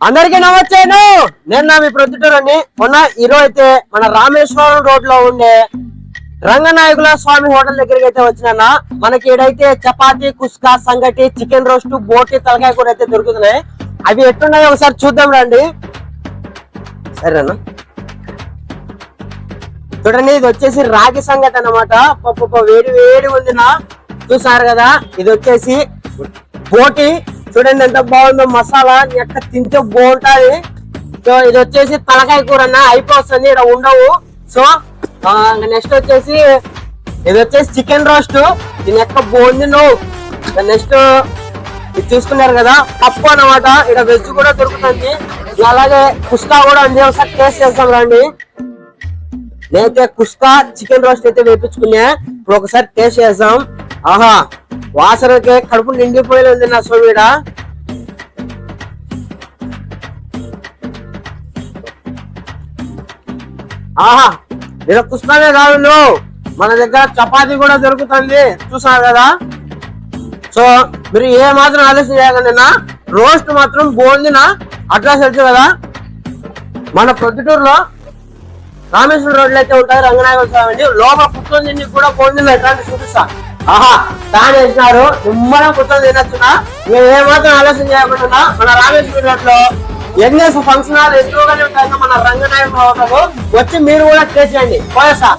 అందరికీ నమస్తేను. నేను నా మీ ప్రొద్దుటూరని. మొన్న ఈరోజు అయితే మన రామేశ్వరం రోడ్ లో ఉండే రంగనాయకుల స్వామి హోటల్ దగ్గరికి అయితే వచ్చినా. మనకి ఏడైతే చపాతీ, కుస్కా, సంగటి, చికెన్ రోస్ట్, బోటి, తలకాయ కూర అయితే దొరుకుతున్నాయి. అవి ఎట్టున్నాయో ఒకసారి చూద్దాం రండి. సరేనా? చూడండి, ఇది వచ్చేసి రాగి సంగటి అన్నమాట. వేడి వేడి ఉంది నా, చూసారు కదా. ఇది వచ్చేసి బోటి, చూడండి ఎంత బాగుందో. మసాలా ఎక్క తింటే బాగుంటది. సో ఇది వచ్చేసి తలకాయ కూర అన్న, అయిపోతుంది, ఇక్కడ ఉండవు. సో నెక్స్ట్ వచ్చేసి ఇది వచ్చేసి చికెన్ రోస్ట్, దీని ఎక్క బాగుంది. నువ్వు నెక్స్ట్ ఇది చూసుకున్నారు కదా, పప్పు అన్నమాట. ఇక్కడ వెజ్ కూడా దొరుకుతుంది, అలాగే కుస్కా కూడా ఉంది. ఒకసారి టేస్ట్ చేస్తాం రండి. నేనైతే కుస్కా, చికెన్ రోస్ట్ అయితే వేపించుకున్నా. ఇప్పుడు ఒకసారి టేస్ట్ చేద్దాం. ఆహా, వాసనకే కడుపు నిండిపోయేది నా సోమీడ. ఆహా, ఇలా కుస్కానే కాదు, మన దగ్గర చపాతీ కూడా దొరుకుతుంది, చూసారు కదా. సో మీరు ఏ మాత్రం ఆలోచన చేయకండి నా, రోస్ట్ మాత్రం బాగుందినా. అడ్రస్ తెలుసు కదా, మన ప్రొద్దుటూరులో రామేశ్వరం రోడ్లు అయితే ఉంటాయి. రంగనాయకుల స్వామి లోపల పుట్టిన కూడా బాగుంది. ఎట్లాంటి చూపిస్తా. ఆహా, దాని వేసినారు, నిమ్మలం పుట్టిన తినచ్చునా. మేము ఏమాత్రం ఆలోచన చేయకుండా మన రామేశ్వరం రోడ్ లో ఎన్ఎస్ ఫంక్షన్ హాల్ ఎక్కువగానే ఉంటాయి. మన రంగనాయకుల హోటల్ వచ్చి మీరు కూడా టేస్ట్ చేయండి. పోయేసా.